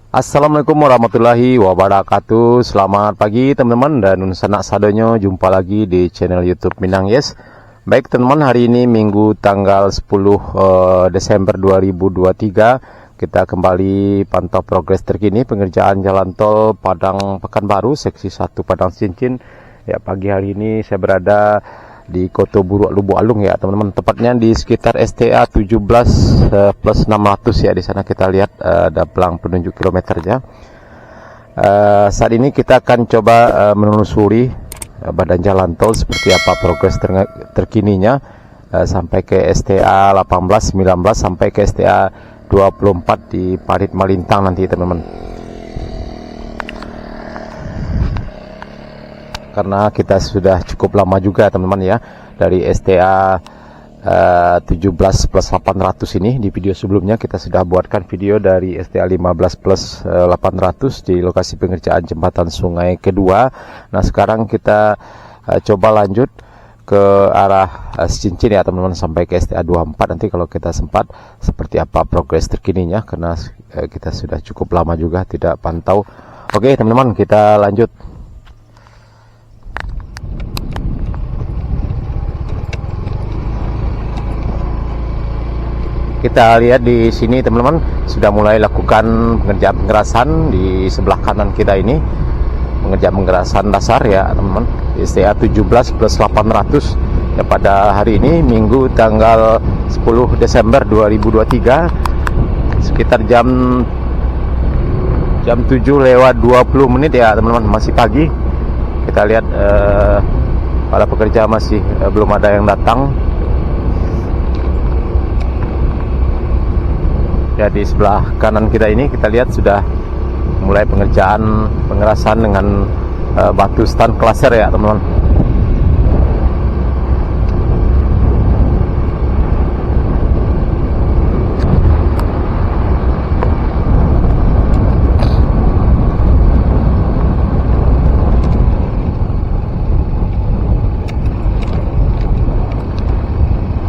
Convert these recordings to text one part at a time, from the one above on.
Assalamualaikum warahmatullahi wabarakatuh. Selamat pagi teman-teman dan sanak sadonyo, jumpa lagi di channel YouTube Minang Yes. Baik teman-teman, hari ini Minggu tanggal 10 Desember 2023. Kita kembali pantau progres terkini pengerjaan jalan tol Padang Pekanbaru seksi 1 Padang Cincin. Ya, pagi hari ini saya berada di Koto Buruk Lubuk Alung ya teman-teman, tepatnya di sekitar STA 17 plus 600 ya. Di sana kita lihat ada pelang penunjuk kilometernya. Saat ini kita akan coba menelusuri badan jalan tol seperti apa progres terkininya sampai ke STA 18, 19 sampai ke STA 24 di Parit Malintang nanti teman-teman. Karena kita sudah cukup lama juga teman-teman ya, dari STA 17 plus 800 ini. Di video sebelumnya kita sudah buatkan video dari STA 15 plus 800 di lokasi pengerjaan jembatan sungai kedua. Nah sekarang kita coba lanjut ke arah Cincin ya teman-teman, sampai ke STA 24. Nanti kalau kita sempat seperti apa progres terkininya, karena kita sudah cukup lama juga tidak pantau. Oke teman-teman, kita lanjut. Kita lihat di sini teman-teman, sudah mulai lakukan pengerjaan pengerasan di sebelah kanan kita ini, pengerjaan pengerasan dasar ya teman-teman, STA 17 plus 800 ya, pada hari ini Minggu tanggal 10 Desember 2023 sekitar jam 7 lewat 20 menit ya teman-teman, masih pagi. Kita lihat para pekerja masih belum ada yang datang. Ya, di sebelah kanan kita ini kita lihat sudah mulai pengerjaan pengerasan dengan batu stand klaser ya teman-teman.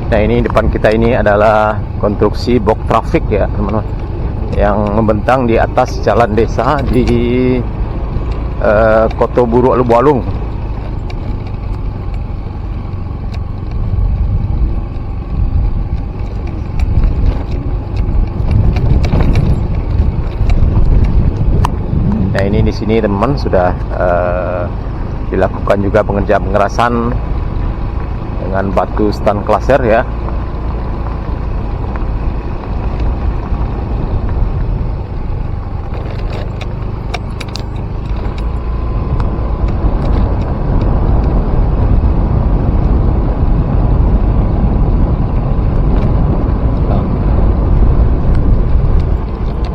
Nah ini depan kita ini adalah konstruksi box traffic ya teman-teman, yang membentang di atas jalan desa di Koto Buruk Lubuk Alung. Nah ini di sini teman-teman sudah dilakukan juga pengerjaan pengerasan dengan batu stand klaser ya.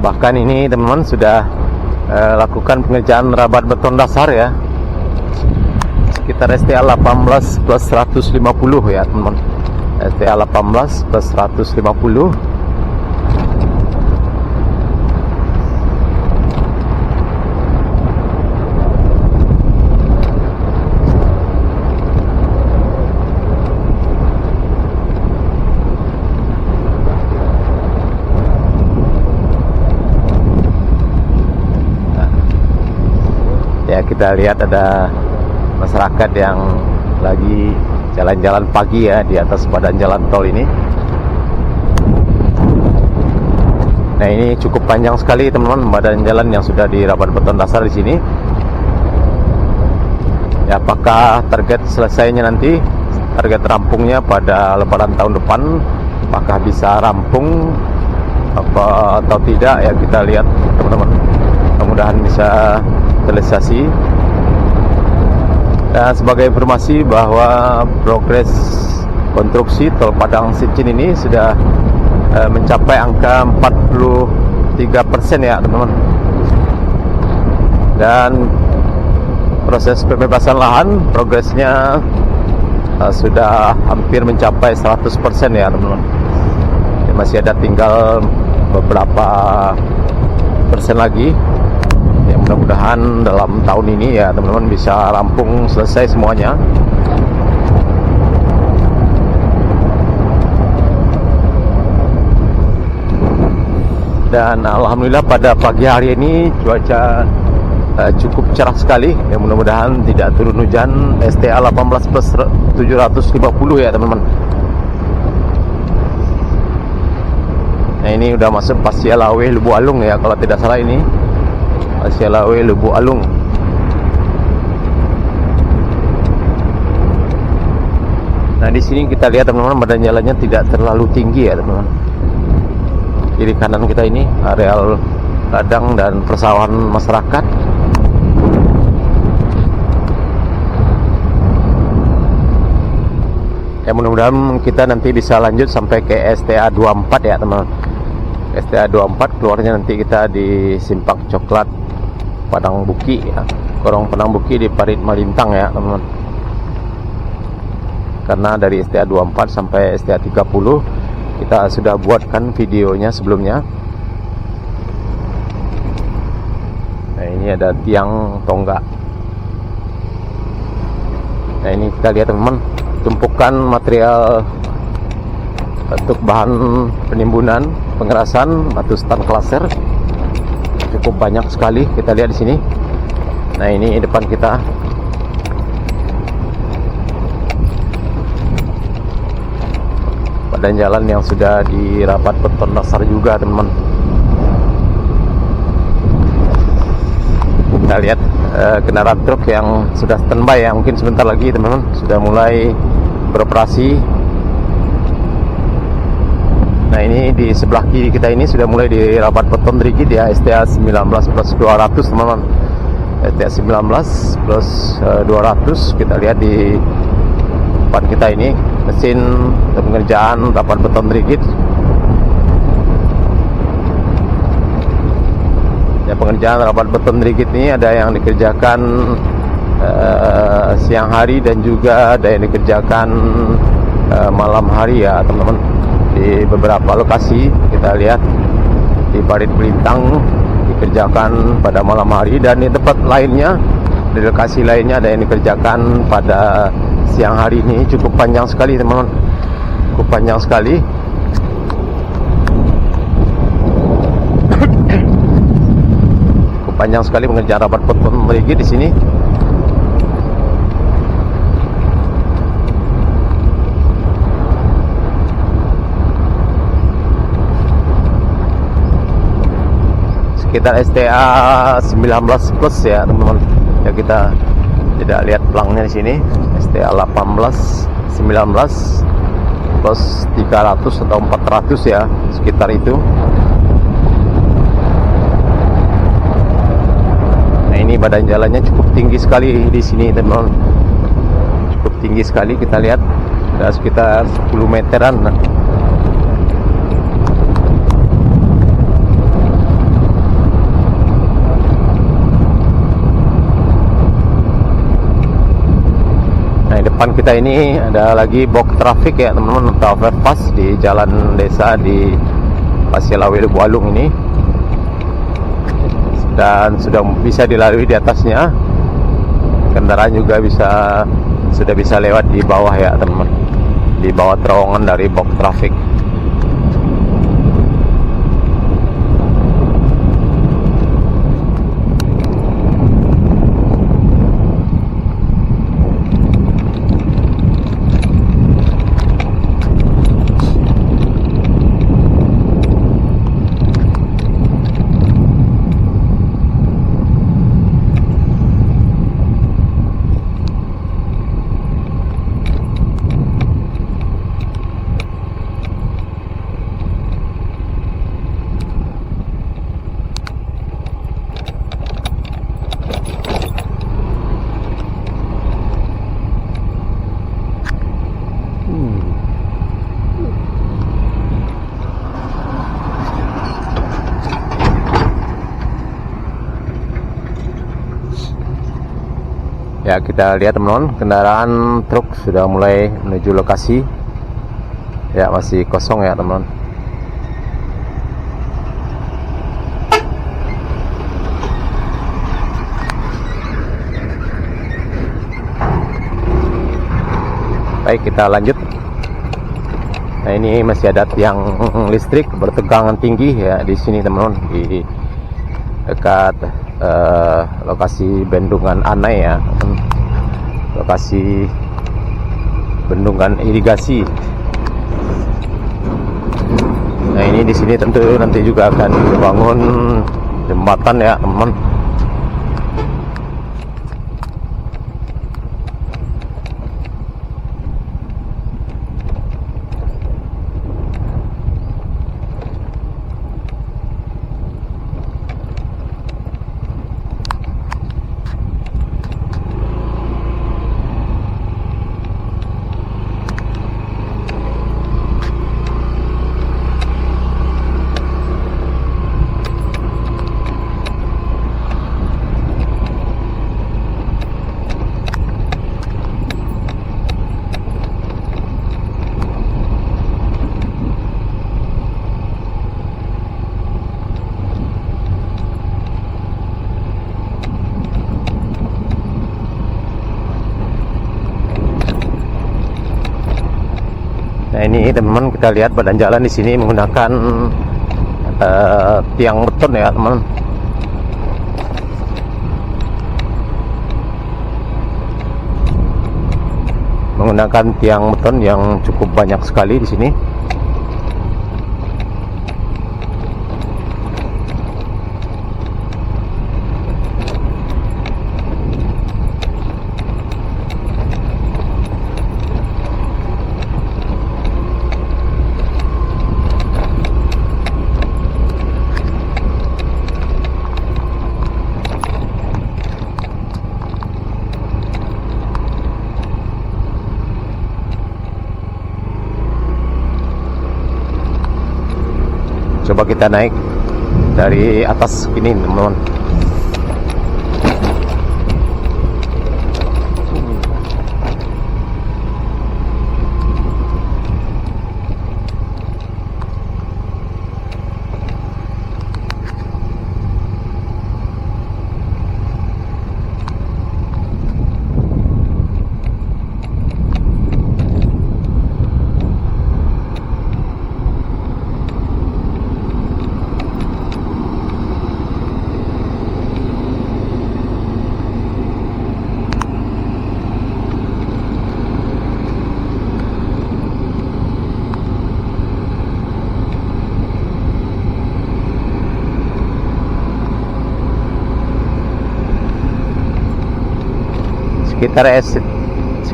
Bahkan ini teman-teman sudah lakukan pengerjaan rabat beton dasar ya, sekitar STA 18 plus 150 ya teman-teman, STA 18 plus 150. Ya kita lihat ada masyarakat yang lagi jalan-jalan pagi ya di atas badan jalan tol ini. Nah ini cukup panjang sekali teman-teman badan jalan yang sudah dirabat beton dasar di sini. Ya, apakah target selesainya nanti, target rampungnya pada Lebaran tahun depan, apakah bisa rampung apa atau tidak ya, kita lihat teman-teman. Mudah-mudahan bisa realisasi. Dan sebagai informasi bahwa progres konstruksi tol Padang Cincin ini sudah mencapai angka 43% ya teman-teman. Dan proses pembebasan lahan progresnya sudah hampir mencapai 100% ya teman-teman. Masih ada tinggal beberapa persen lagi. Ya, mudah-mudahan dalam tahun ini ya teman-teman bisa rampung selesai semuanya. Dan alhamdulillah pada pagi hari ini cuaca cukup cerah sekali ya, mudah-mudahan tidak turun hujan. STA 18 plus 750 ya teman-teman. Nah ini udah masuk Pasialawe Lubuk Alung ya, kalau tidak salah ini Pasialawe Lubuk Alung. Nah di sini kita lihat teman-teman, badan jalannya tidak terlalu tinggi ya teman-teman. Kiri kanan kita ini areal ladang dan persawahan masyarakat. Ya mudah-mudahan kita nanti bisa lanjut sampai ke STA 24 ya teman-teman. STA 24 keluarnya nanti kita di Simpang Coklat Padang Buki ya, Korong Padang Buki di Parit Malintang ya teman-teman. Karena dari STA 24 sampai STA 30 kita sudah buatkan videonya sebelumnya. Nah ini ada tiang tonggak. Nah ini kita lihat teman-teman, tumpukan material untuk bahan penimbunan, pengerasan batu stan klaser cukup banyak sekali kita lihat di sini. Nah ini depan kita. Dan jalan yang sudah dirapat beton dasar juga teman-teman. Kita lihat kendaraan truk yang sudah standby ya, mungkin sebentar lagi teman-teman sudah mulai beroperasi. Nah ini di sebelah kiri kita ini sudah mulai dirapat beton rigid ya, STA 19 plus 200 teman-teman. STA 19 plus 200 kita lihat di depan kita ini, mesin untuk pengerjaan rapat beton rigid ya. Pengerjaan rapat beton rigid ini ada yang dikerjakan siang hari dan juga ada yang dikerjakan malam hari ya teman-teman. Di beberapa lokasi kita lihat di Parit Melintang dikerjakan pada malam hari, dan di tempat lainnya, di lokasi lainnya ada yang dikerjakan pada siang hari. Ini cukup panjang sekali teman-teman, cukup panjang sekali. Cukup panjang sekali pengerjaan rapat beton rigid di sini. Sekitar STA 19 plus ya teman-teman. Ya kita tidak lihat pelangnya di sini. STA 18, 19 plus 300 atau 400 ya, sekitar itu. Nah ini badan jalannya cukup tinggi sekali di sini teman-teman, cukup tinggi sekali. Kita lihat ada sekitar 10 meteran. Depan kita ini ada lagi box traffic ya teman-teman, atau overpass di jalan desa di Pasialawe Lubuk Alung ini, dan sudah bisa dilalui di atasnya. Kendaraan juga sudah bisa lewat di bawah ya teman-teman, di bawah terowongan dari box traffic. Ya kita lihat teman-teman, kendaraan truk sudah mulai menuju lokasi. Ya masih kosong ya teman-teman. Baik, kita lanjut. Nah, ini masih ada tiang listrik bertegangan tinggi ya di sini teman-teman, di dekat lokasi bendungan Anai ya, lokasi bendungan irigasi. Nah, ini di sini tentu nanti juga akan dibangun jembatan ya teman-teman. Nah, ini teman-teman, kita lihat badan jalan di sini menggunakan tiang beton ya teman. Menggunakan tiang beton yang cukup banyak sekali di sini. Coba kita naik dari atas ini teman-teman.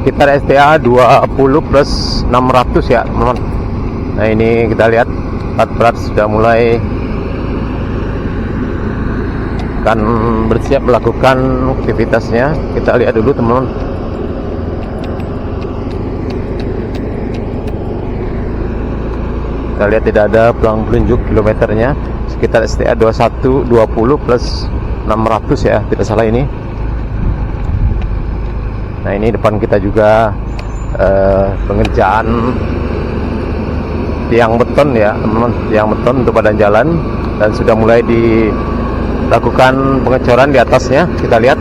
sekitar STA 20 plus 600 ya teman-teman. Nah, ini kita lihat alat berat sudah mulai akan bersiap melakukan aktivitasnya. Kita lihat dulu teman-teman. Kita lihat tidak ada pelunjuk kilometernya. Sekitar STA 21 20 plus 600 ya, tidak salah ini. Nah, ini depan kita juga pengerjaan tiang beton ya teman-teman, tiang beton untuk badan jalan, dan sudah mulai dilakukan pengecoran di atasnya. Kita lihat